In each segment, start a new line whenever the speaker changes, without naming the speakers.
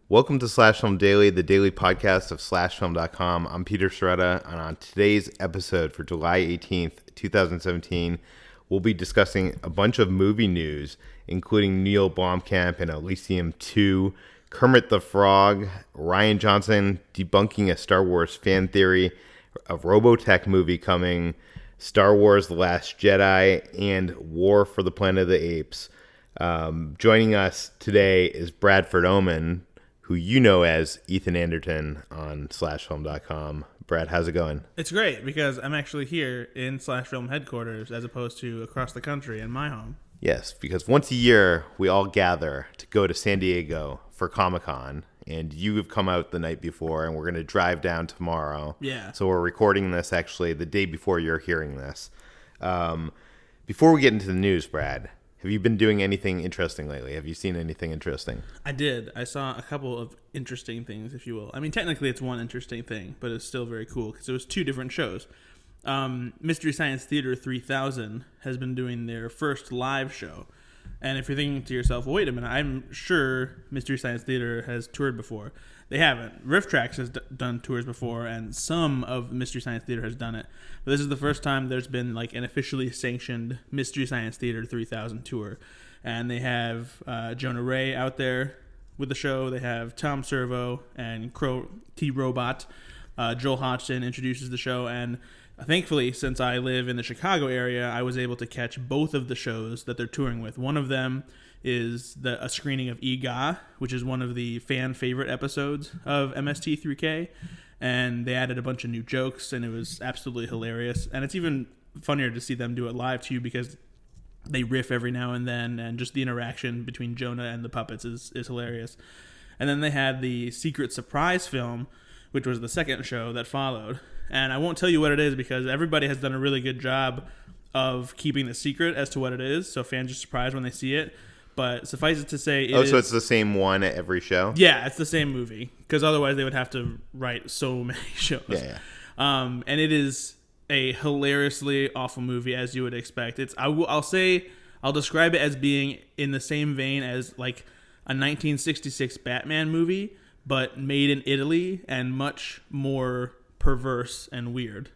Welcome to Slash Film Daily, the daily podcast of slashfilm.com. I'm Peter Serretta, and on today's episode for July 18th, 2017, we'll be discussing a bunch of movie news, including Neill, Blomkamp, and Elysium 2, Kermit the Frog, Rian Johnson debunking a Star Wars fan theory, a Robotech movie coming, Star Wars The Last Jedi, and War for the Planet of the Apes. Joining us today is Bradford Oman, who you know as Ethan Anderton on slashfilm.com. Brad, how's it going?
It's great because I'm actually here in Slash Film headquarters as opposed to across the country in my home.
Yes, because once a year we all gather to go to San Diego for Comic-Con, and you have come out the night before, and we're going to drive down tomorrow.
Yeah.
So we're recording this actually the day before you're hearing this. Before we get into the news, Brad, have you been doing anything interesting lately? Have you seen anything interesting?
I did. I saw a couple of interesting things, if you will. I mean, technically it's one interesting thing, but it's still very cool because it was two different shows. Mystery Science Theater 3000 has been doing their first live show. And if you're thinking to yourself, well, wait a minute, I'm sure Mystery Science Theater has toured before. They haven't. Riff Tracks has done tours before, and some of Mystery Science Theater has done it. But this is the first time there's been like an officially sanctioned Mystery Science Theater 3000 tour. And they have Jonah Ray out there with the show. They have Tom Servo and Crow T-Robot. Joel Hodgson introduces the show, and thankfully, since I live in the Chicago area, I was able to catch both of the shows that they're touring with. One of them is a screening of EGA, which is one of the fan favorite episodes of MST3K, and they added a bunch of new jokes, and it was absolutely hilarious. And it's even funnier to see them do it live too, because they riff every now and then, and just the interaction between Jonah and the puppets is hilarious. And then they had the Secret Surprise film, which was the second show that followed. And I won't tell you what it is because everybody has done a really good job of keeping the secret as to what it is, so fans are surprised when they see it. But suffice it to say,
so it's the same one at every show?
Yeah, it's the same movie, because otherwise they would have to write so many shows.
Yeah.
And it is a hilariously awful movie, as you would expect. I'll describe it as being in the same vein as like a 1966 Batman movie, but made in Italy and much more perverse and weird.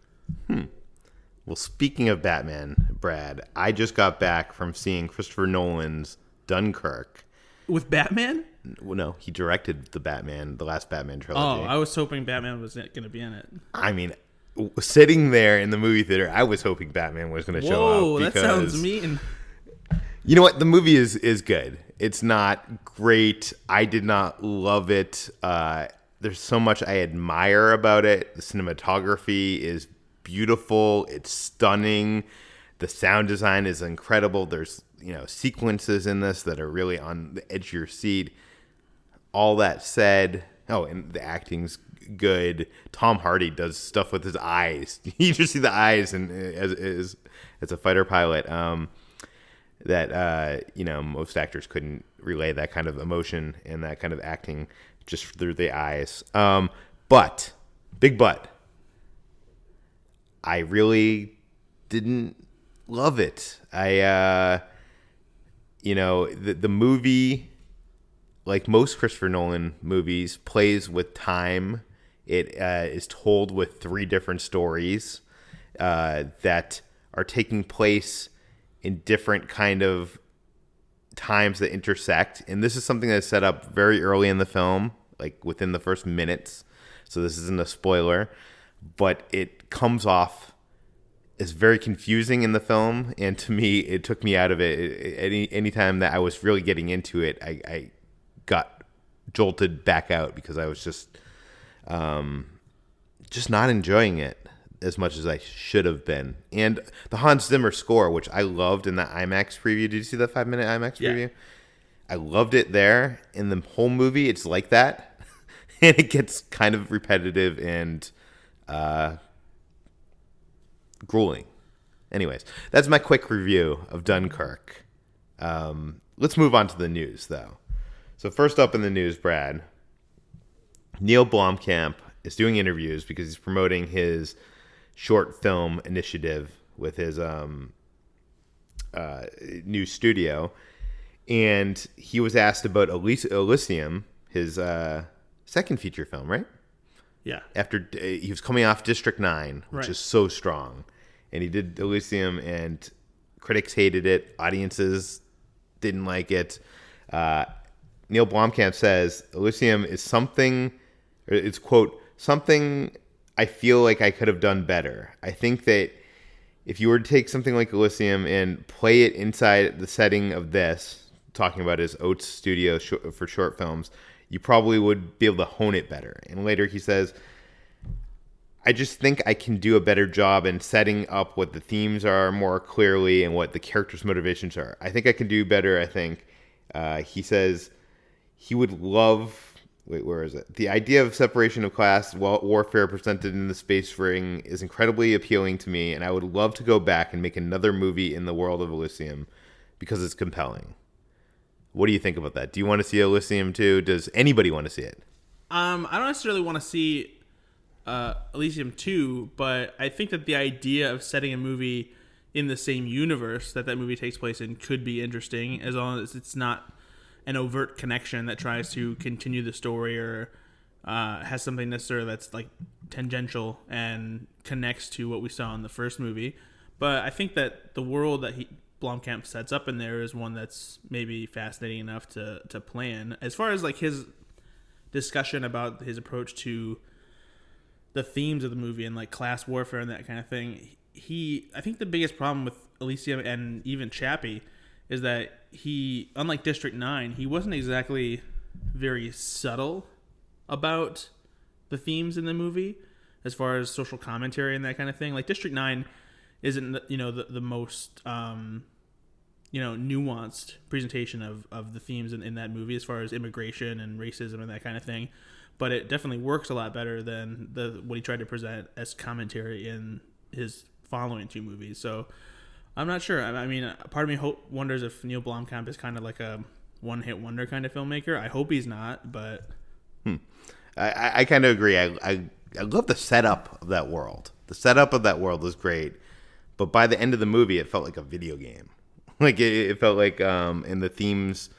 Well, speaking of Batman, Brad, I just got back from seeing Christopher Nolan's Dunkirk.
With Batman?
Well, no, he directed the last Batman trilogy.
Oh, I was hoping Batman was going to be in it.
I mean, sitting there in the movie theater, I was hoping Batman was going to show up.
Whoa, that sounds mean.
You know what? The movie is good. It's not great. I did not love it. There's so much I admire about it. The cinematography is beautiful. It's stunning. The sound design is incredible. There's, sequences in this that are really on the edge of your seat. All that said, and the acting's good. Tom Hardy does stuff with his eyes. You just see the eyes and as a fighter pilot. That most actors couldn't relay that kind of emotion and that kind of acting just through the eyes. But I really didn't love it. The movie, like most Christopher Nolan movies, plays with time. It is told with three different stories that are taking place in different kind of times that intersect. And this is something that's set up very early in the film, like within the first minutes. So this isn't a spoiler, but it comes off as very confusing in the film. And to me, it took me out of it. Any time that I was really getting into it, I got jolted back out because I was just not enjoying it as much as I should have been. And the Hans Zimmer score, which I loved in the IMAX preview. Did you see that 5-minute IMAX preview? I loved it there. In the whole movie, it's like that. And it gets kind of repetitive and grueling. Anyways, that's my quick review of Dunkirk. Let's move on to the news, though. So first up in the news, Brad, Neill Blomkamp is doing interviews because he's promoting his short film initiative with his new studio, and he was asked about Elysium, his second feature film, right?
Yeah.
After he was coming off District 9, which is so strong. And he did Elysium, and critics hated it. Audiences didn't like it. Neill Blomkamp says, Elysium is something, it's, quote, something I feel like I could have done better. I think that if you were to take something like Elysium and play it inside the setting of this, talking about his Oats studio for short films, you probably would be able to hone it better. And later he says, I just think I can do a better job in setting up what the themes are more clearly and what the characters' motivations are. I think I can do better, I think. He says he would love... Wait, where is it? The idea of separation of class warfare presented in the space ring is incredibly appealing to me, and I would love to go back and make another movie in the world of Elysium because it's compelling. What do you think about that? Do you want to see Elysium 2? Does anybody want to see it?
I don't necessarily want to see Elysium 2, but I think that the idea of setting a movie in the same universe that movie takes place in could be interesting, as long as it's not an overt connection that tries to continue the story or has something necessarily that's like tangential and connects to what we saw in the first movie. But I think that the world that Blomkamp sets up in there is one that's maybe fascinating enough to plan. As far as like his discussion about his approach to the themes of the movie and like class warfare and that kind of thing, I think the biggest problem with Elysium and even Chappie is that he, unlike District 9, he wasn't exactly very subtle about the themes in the movie as far as social commentary and that kind of thing. Like District 9 isn't, the most, nuanced presentation of the themes in that movie as far as immigration and racism and that kind of thing. But it definitely works a lot better than what he tried to present as commentary in his following two movies. So I'm not sure. I mean, part of me wonders if Neill Blomkamp is kind of like a one-hit wonder kind of filmmaker. I hope he's not, but...
I kind of agree. I love the setup of that world. The setup of that world is great, but by the end of the movie, it felt like a video game. Like, it felt like, in the themes...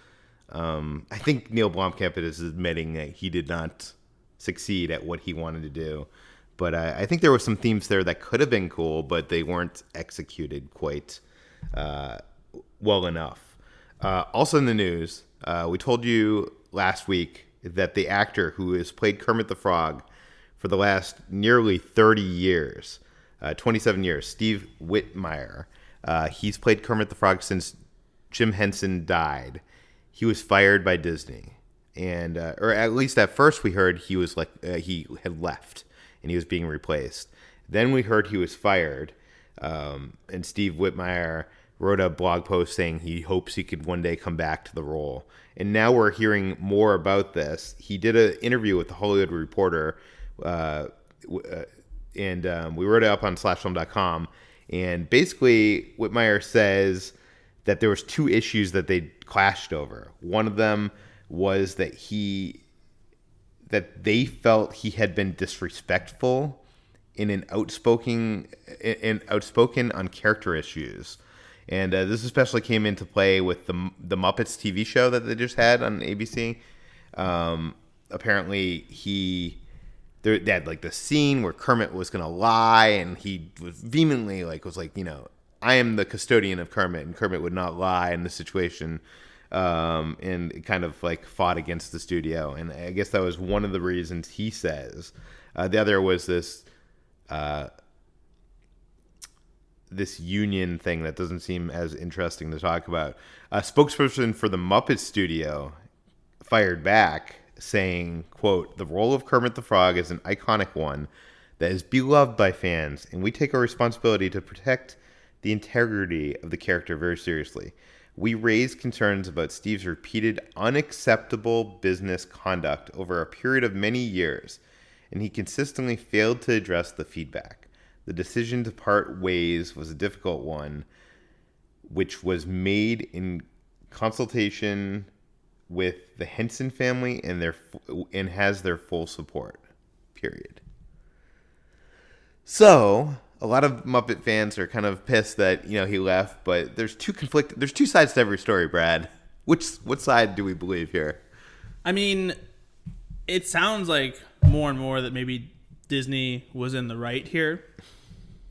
I think Neill Blomkamp is admitting that he did not succeed at what he wanted to do. But I think there were some themes there that could have been cool, but they weren't executed quite well enough. Also in the news, we told you last week that the actor who has played Kermit the Frog for the last nearly 30 years, 27 years, Steve Whitmire, he's played Kermit the Frog since Jim Henson died. He was fired by Disney, and or at least at first we heard he was he had left and he was being replaced. Then we heard he was fired, and Steve Whitmire wrote a blog post saying he hopes he could one day come back to the role. And now we're hearing more about this. He did an interview with the Hollywood Reporter, and we wrote it up on slashfilm.com. And basically, Whitmire says that there was two issues that they clashed over. One of them was that they felt he had been disrespectful and outspoken on character issues. And this especially came into play with the Muppets TV show that they just had on ABC. Apparently, they had like the scene where Kermit was going to lie, and he was vehemently I am the custodian of Kermit, and Kermit would not lie in this situation. And kind of like fought against the studio. And I guess that was one of the reasons he says. The other was this union thing that doesn't seem as interesting to talk about. A spokesperson for the Muppet Studio fired back saying, quote, "The role of Kermit the Frog is an iconic one that is beloved by fans, and we take our responsibility to protect the integrity of the character very seriously. We raised concerns about Steve's repeated unacceptable business conduct over a period of many years, and he consistently failed to address the feedback. The decision to part ways was a difficult one, which was made in consultation with the Henson family and has their full support. Period." So a lot of Muppet fans are kind of pissed that he left, but there's two sides to every story, Brad. What side do we believe here?
I mean, It sounds like more and more that maybe Disney was in the right here.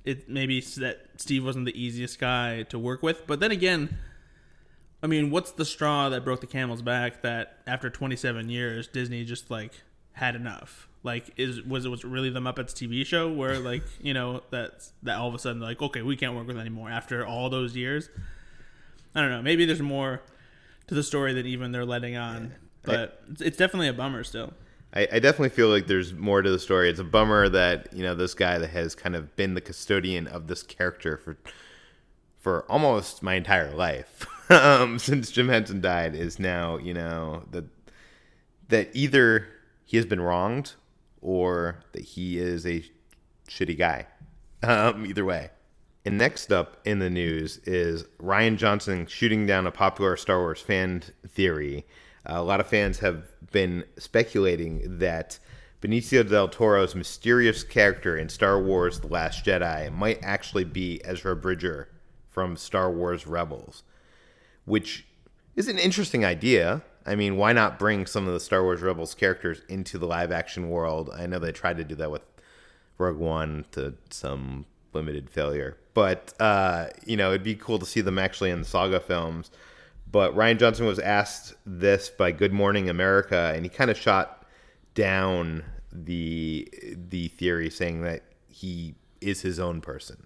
It maybe that Steve wasn't the easiest guy to work with, but then again, I mean, what's the straw that broke the camel's back that after 27 years Disney just like had enough? Like, was it really the Muppets TV show where like, you know, that all of a sudden like, okay, we can't work with it anymore after all those years? I don't know. Maybe there's more to the story than even they're letting on, but it's definitely a bummer still.
I definitely feel like there's more to the story. It's a bummer that, you know, this guy that has kind of been the custodian of this character for almost my entire life since Jim Henson died is now, you know, that either he has been wronged or that he is a shitty guy. Either way. And next up in the news is Rian Johnson shooting down a popular Star Wars fan theory. A lot of fans have been speculating that Benicio del Toro's mysterious character in Star Wars The Last Jedi might actually be Ezra Bridger from Star Wars Rebels, which is an interesting idea. I mean, why not bring some of the Star Wars Rebels characters into the live-action world? I know they tried to do that with Rogue One to some limited failure. But, you know, it'd be cool to see them actually in the saga films. But Rian Johnson was asked this by Good Morning America, and he kind of shot down the theory, saying that he is his own person.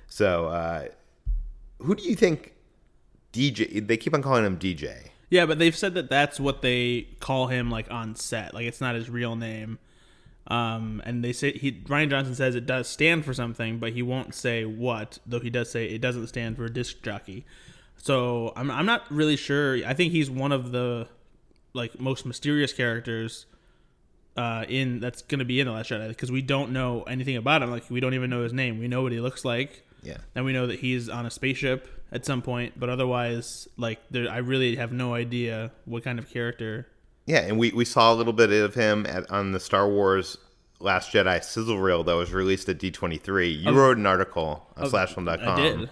So, who do you think DJ? They keep on calling him DJ.
Yeah, but they've said that that's what they call him, like on set. Like it's not his real name. And they say Rian Johnson says it does stand for something, but he won't say what. Though he does say it doesn't stand for disc jockey. So I'm not really sure. I think he's one of the like most mysterious characters that's going to be in The Last Jedi because we don't know anything about him. Like we don't even know his name. We know what he looks like.
Yeah.
And we know that he's on a spaceship at some point, but otherwise, like I really have no idea what kind of character.
Yeah, and we saw a little bit of him on the Star Wars Last Jedi sizzle reel that was released at D23. You wrote an article on slashfilm.com
I did.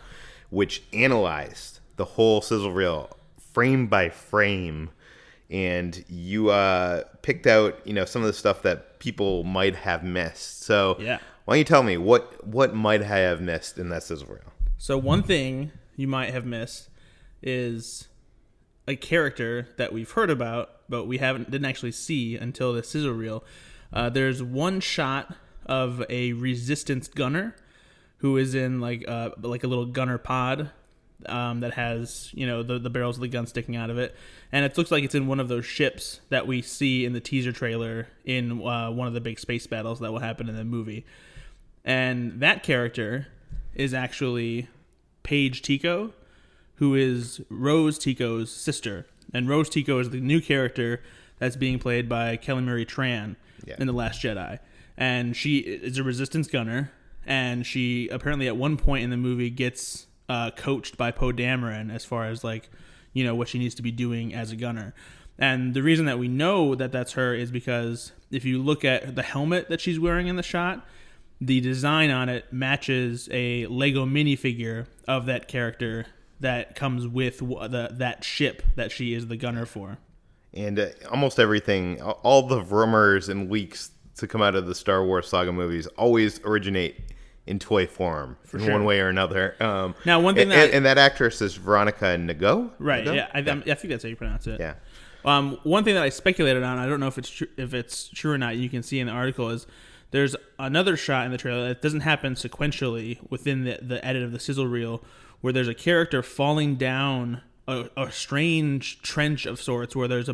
Which analyzed the whole sizzle reel frame by frame, and you picked out, you know, some of the stuff that people might have missed. So
yeah,
why don't you tell me what might I have missed in that sizzle reel?
So one thing you might have missed is a character that we've heard about, but we didn't actually see until the sizzle reel. There's one shot of a resistance gunner who is in like a little gunner pod that has, you know, the barrels of the gun sticking out of it, and it looks like it's in one of those ships that we see in the teaser trailer in one of the big space battles that will happen in the movie. And that character is actually Paige Tico, who is Rose Tico's sister, and Rose Tico is the new character that's being played by Kelly Marie Tran in The Last Jedi, and she is a resistance gunner, and she apparently at one point in the movie gets coached by Poe Dameron as far as like, you know, what she needs to be doing as a gunner. And the reason that we know that that's her is because if you look at the helmet that she's wearing in the shot, the design on it matches a Lego minifigure of that character that comes with that ship that she is the gunner for.
And almost everything, all the rumors and leaks to come out of the Star Wars saga movies always originate in toy form in one way or another.
Now, one thing
and that actress is Veronica Nago?
Right,
Nago?
yeah. I think that's how you pronounce it.
Yeah.
One thing that I speculated on, I don't know if it's true or not, you can see in the article, is there's another shot in the trailer that doesn't happen sequentially within the edit of the sizzle reel, where there's a character falling down a strange trench of sorts where there's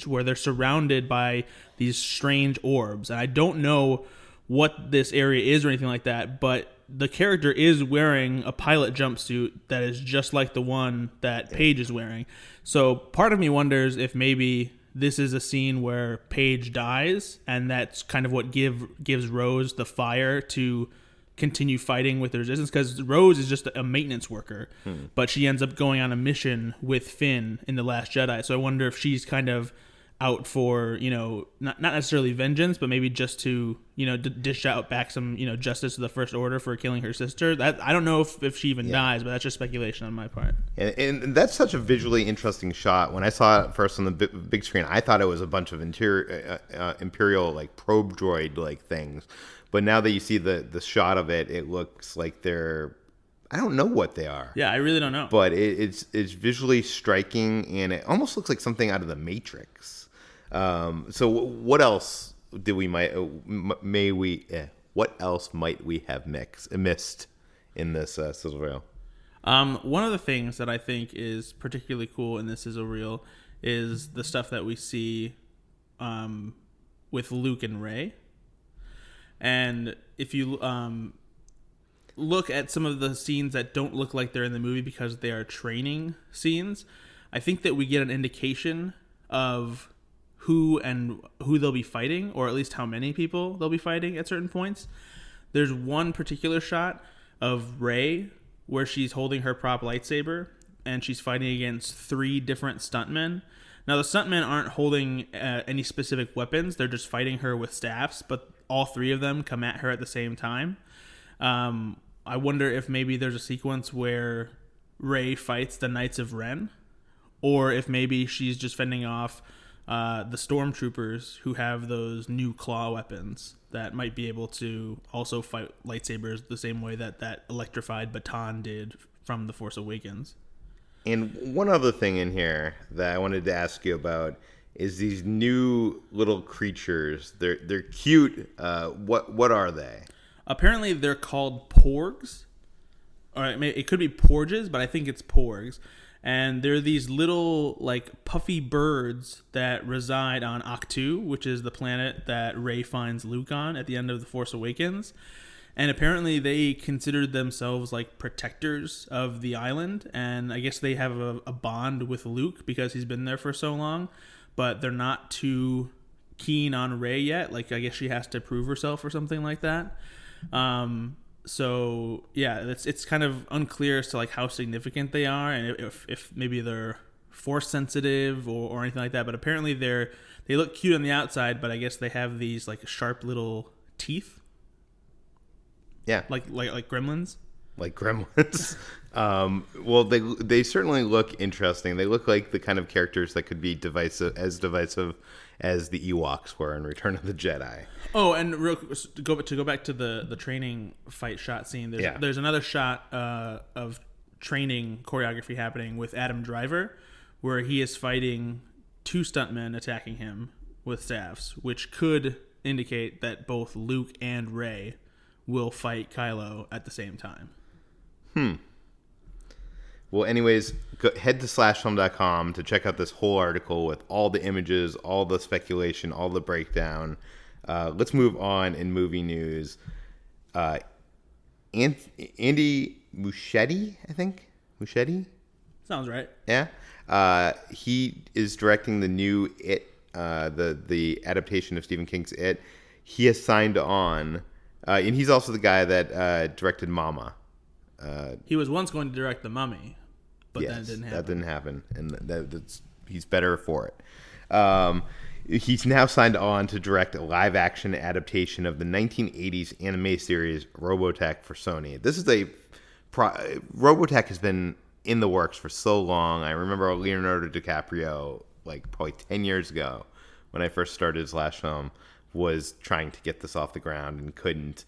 where they're surrounded by these strange orbs, and I don't know what this area is or anything like that, but the character is wearing a pilot jumpsuit that is just like the one that Paige is wearing. So part of me wonders if maybe this is a scene where Paige dies, and that's kind of what gives Rose the fire to continue fighting with the resistance, because Rose is just a maintenance worker, but she ends up going on a mission with Finn in The Last Jedi. So I wonder if she's kind of out for, not necessarily vengeance, but maybe just to, dish out back some, justice to the First Order for killing her sister. That I don't know if she even dies, but that's just speculation on my part.
And that's such a visually interesting shot. When I saw it first on the big screen, I thought it was a bunch of Imperial like probe droid like things. But now that you see the shot of it, it looks like they're, I don't know what they are.
Yeah, I really don't know.
But it's visually striking, and it almost looks like something out of the Matrix. So what else what else might we have missed in this sizzle reel?
One of the things that I think is particularly cool in this sizzle reel is the stuff that we see with Luke and Rey. And if you look at some of the scenes that don't look like they're in the movie because they are training scenes, I think that we get an indication of who they'll be fighting, or at least how many people they'll be fighting at certain points. There's one particular shot of Rey where she's holding her prop lightsaber and she's fighting against 3 different stuntmen. Now, the stuntmen aren't holding any specific weapons. They're just fighting her with staffs, but all 3 of them come at her at the same time. I wonder if maybe there's a sequence where Rey fights the Knights of Ren, or if maybe she's just fending off the stormtroopers who have those new claw weapons that might be able to also fight lightsabers the same way that electrified baton did from The Force Awakens.
And one other thing in here that I wanted to ask you about is these new little creatures. They're cute. What are they?
Apparently they're called porgs. Or it could be porges, but I think it's porgs. And they're these little, like, puffy birds that reside on Ahch-To, which is the planet that Rey finds Luke on at the end of The Force Awakens. And apparently they considered themselves, like, protectors of the island. And I guess they have a bond with Luke because he's been there for so long. But they're not too keen on Rey yet. Like, I guess she has to prove herself or something like that. So yeah, it's kind of unclear as to like how significant they are, and if maybe they're force sensitive or anything like that. But apparently they look cute on the outside, but I guess they have these like sharp little teeth.
Yeah,
like gremlins.
Like gremlins. Well, they certainly look interesting. They look like the kind of characters that could be divisive as the Ewoks were in Return of the Jedi.
Oh, and to go back to the training fight shot scene, there's another shot of training choreography happening with Adam Driver, where he is fighting 2 stuntmen attacking him with staffs, which could indicate that both Luke and Rey will fight Kylo at the same time.
Well, anyways, head to slashfilm.com to check out this whole article with all the images, all the speculation, all the breakdown. Let's move on in movie news. Andy Muschietti, I think? Muschietti?
Sounds right.
Yeah. He is directing the new It, the adaptation of Stephen King's It. He has signed on, and he's also the guy that directed Mama.
He was once going to direct The Mummy, but
yes,
then it didn't happen.
That didn't happen, and he's better for it. He's now signed on to direct a live-action adaptation of the 1980s anime series Robotech for Sony. This is Robotech has been in the works for so long. I remember Leonardo DiCaprio, like probably 10 years ago, when I first started his last film, was trying to get this off the ground and couldn't.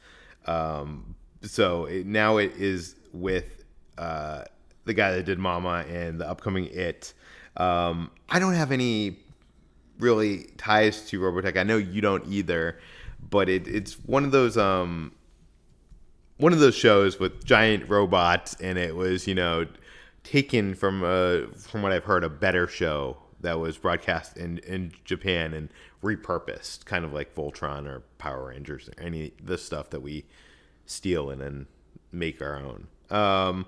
Now it is with the guy that did Mama and the upcoming It. I don't have any really ties to Robotech. I know you don't either, but it's one of those shows with giant robots, and it was taken from what I've heard, a better show that was broadcast in Japan and repurposed, kind of like Voltron or Power Rangers or any of the stuff that we steal and then make our own. Do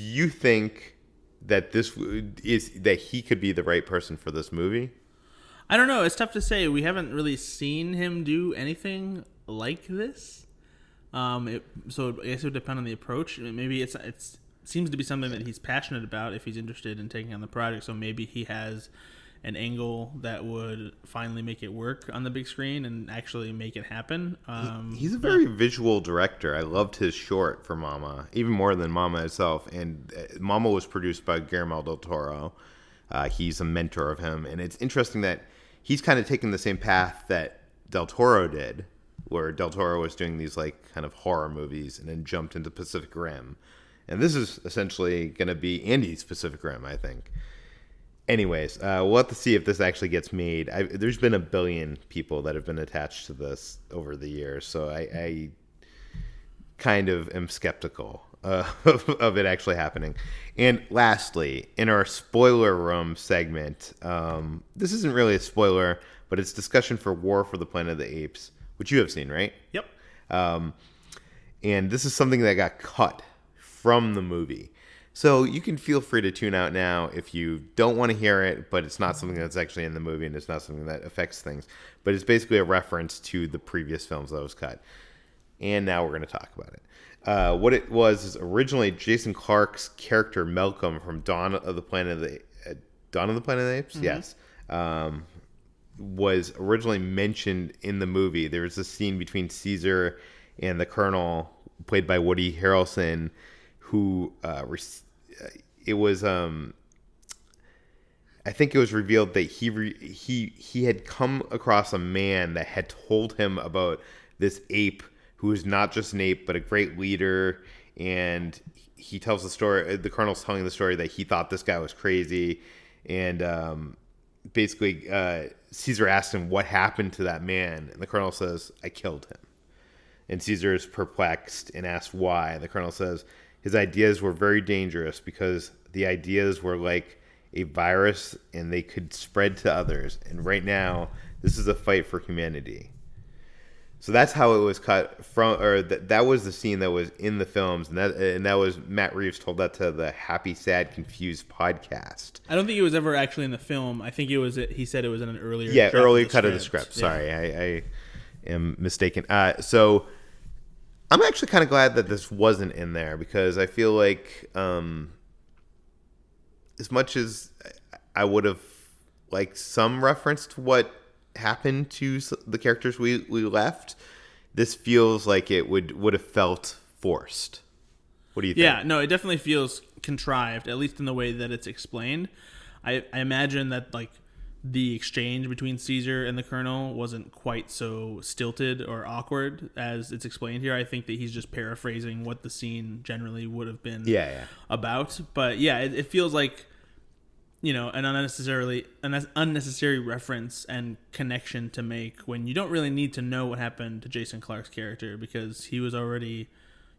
you think that that he could be the right person for this movie?
I don't know. It's tough to say. We haven't really seen him do anything like this. So I guess it would depend on the approach. Maybe it seems to be something that he's passionate about if he's interested in taking on the project. So maybe he has an angle that would finally make it work on the big screen and actually make it happen.
He's a very visual director. I loved his short for Mama, even more than Mama itself. And Mama was produced by Guillermo del Toro. He's a mentor of him. And it's interesting that he's kind of taken the same path that Del Toro did, where Del Toro was doing these like kind of horror movies and then jumped into Pacific Rim. And this is essentially going to be Andy's Pacific Rim, I think. Anyways, we'll have to see if this actually gets made. There's been a billion people that have been attached to this over the years, so I kind of am skeptical of it actually happening. And lastly, in our spoiler room segment, this isn't really a spoiler, but it's discussion for War for the Planet of the Apes, which you have seen, right?
Yep.
And this is something that got cut from the movie. So you can feel free to tune out now if you don't want to hear it, but it's not something that's actually in the movie and it's not something that affects things. But it's basically a reference to the previous films that was cut. And now we're going to talk about it. What it was is originally Jason Clarke's character Malcolm from Dawn of the Planet of the Apes? Mm-hmm. Yes. Was originally mentioned in the movie. There was a scene between Caesar and the Colonel, played by Woody Harrelson, who it was I think it was revealed that he had come across a man that had told him about this ape who is not just an ape but a great leader, and he tells the story. The Colonel's telling the story that he thought this guy was crazy, and basically Caesar asked him what happened to that man, and the Colonel says, "I killed him." And Caesar is perplexed and asks why. And the Colonel says, his ideas were very dangerous because the ideas were like a virus and they could spread to others. And right now, this is a fight for humanity. So that's how it was cut from, or that was the scene that was in the films. And that was, Matt Reeves told that to the Happy, Sad, Confused podcast.
I don't think it was ever actually in the film. I think he said it was in an earlier
early cut of the script. Sorry, I am mistaken. So I'm actually kind of glad that this wasn't in there, because I feel like as much as I would have liked some reference to what happened to the characters we left, this feels like it would have felt forced. What do you think?
Yeah, no, it definitely feels contrived, at least in the way that it's explained. I imagine that like the exchange between Caesar and the Colonel wasn't quite so stilted or awkward as it's explained here. I think that he's just paraphrasing what the scene generally would have been about. But yeah, it feels like, an unnecessary reference and connection to make when you don't really need to know what happened to Jason Clarke's character, because he was already,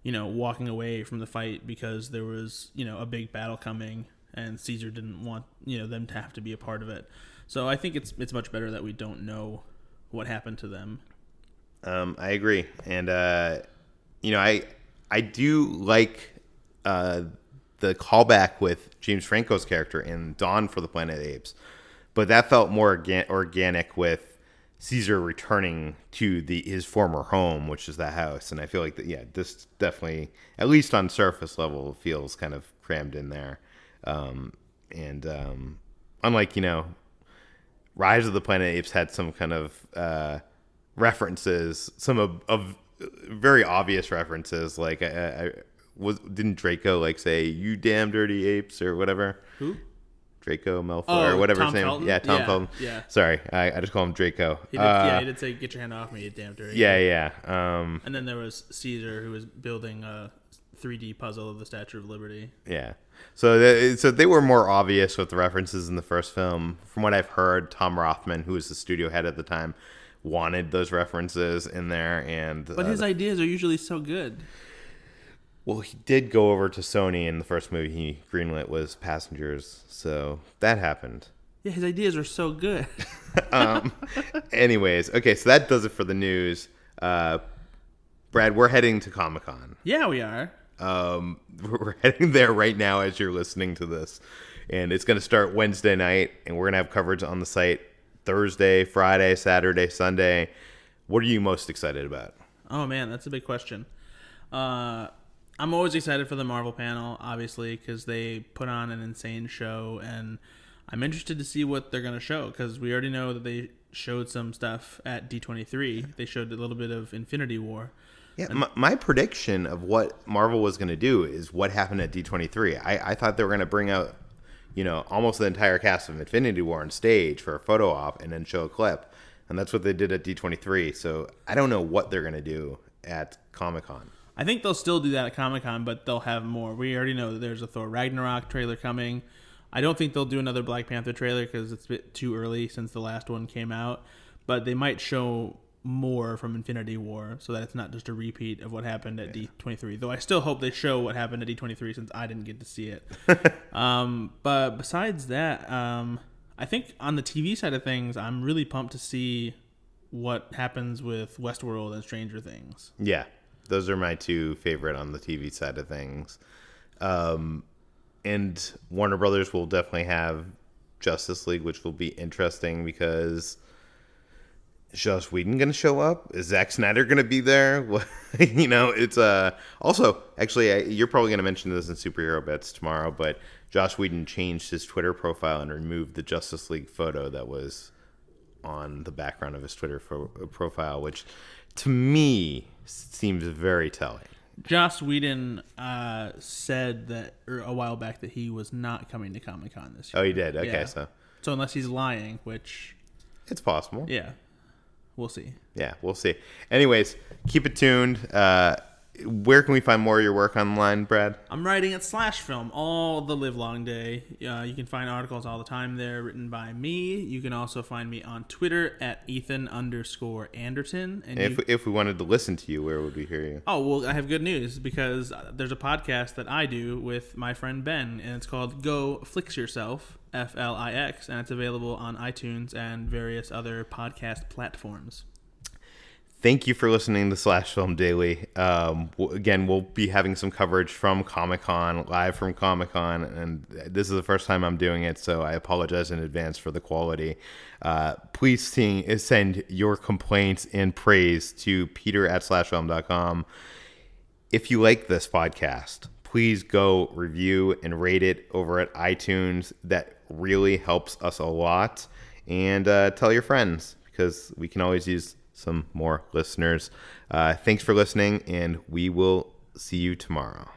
walking away from the fight because there was, a big battle coming, and Caesar didn't want, them to have to be a part of it. So I think it's much better that we don't know what happened to them.
I agree, and I do like the callback with James Franco's character in Dawn for the Planet of the Apes, but that felt more organic with Caesar returning to his former home, which is the house. And I feel like this definitely, at least on surface level, feels kind of crammed in there. Unlike Rise of the Planet of the Apes had some kind of references, some of very obvious references. Like, didn't Draco like say "you damn dirty apes" or whatever?
Who?
Draco Malfoy or whatever
Tom
his name.
Felton?
Yeah, Tom Felton.
Yeah.
Sorry, I just call him Draco.
He did say, "Get your hand off me, you damn dirty."
Yeah.
And then there was Caesar, who was building a 3D puzzle of the Statue of Liberty.
Yeah. So they were more obvious with the references in the first film. From what I've heard, Tom Rothman, who was the studio head at the time, wanted those references in there.
But his ideas are usually so good.
Well, he did go over to Sony, and the first movie he greenlit was Passengers. So that happened.
Yeah, his ideas are so good.
Anyways, okay, so that does it for the news. Brad, we're heading to Comic-Con.
Yeah, we are.
We're heading there right now as you're listening to this, and it's going to start Wednesday night, and we're going to have coverage on the site Thursday, Friday, Saturday, Sunday. What are you most excited about?
Oh man, that's a big question. I'm always excited for the Marvel panel, obviously, because they put on an insane show, and I'm interested to see what they're going to show, because we already know that they showed some stuff at D23. They showed a little bit of Infinity War.
Yeah, my prediction of what Marvel was going to do is what happened at D23. I thought they were going to bring out, almost the entire cast of Infinity War on stage for a photo op and then show a clip. And that's what they did at D23. So I don't know what they're going to do at Comic-Con.
I think they'll still do that at Comic-Con, but they'll have more. We already know that there's a Thor Ragnarok trailer coming. I don't think they'll do another Black Panther trailer because it's a bit too early since the last one came out. But they might show more from Infinity War so that it's not just a repeat of what happened at D23. Though I still hope they show what happened at D23 since I didn't get to see it. But besides that, I think on the TV side of things, I'm really pumped to see what happens with Westworld and Stranger Things.
Yeah, those are my two favorite on the TV side of things. And Warner Brothers will definitely have Justice League, which will be interesting because is Joss Whedon going to show up? Is Zack Snyder going to be there? It's also, actually, you're probably going to mention this in Superhero Bets tomorrow, but Joss Whedon changed his Twitter profile and removed the Justice League photo that was on the background of his Twitter profile, which to me seems very telling.
Joss Whedon said that a while back that he was not coming to Comic-Con this year.
Oh, he did? Okay,
yeah.
So
unless he's lying, which...
It's possible.
Yeah. We'll see.
Yeah, we'll see. Anyways, keep it tuned. Where can we find more of your work online, Brad?
I'm writing at Slash Film all the livelong day. You can find articles all the time there written by me. You can also find me on Twitter at Ethan_Anderton. And
if we wanted to listen to you, where would we hear you?
Oh, well, I have good news because there's a podcast that I do with my friend Ben, and it's called Go Flix Yourself, Flix, and it's available on iTunes and various other podcast platforms.
Thank you for listening to Slash Film Daily. Again, we'll be having some coverage from Comic-Con, live from Comic-Con, and this is the first time I'm doing it, so I apologize in advance for the quality. Please send your complaints and praise to peter@slashfilm.com. If you like this podcast, please go review and rate it over at iTunes. That really helps us a lot. And tell your friends, because we can always use some more listeners. Thanks for listening, and we will see you tomorrow.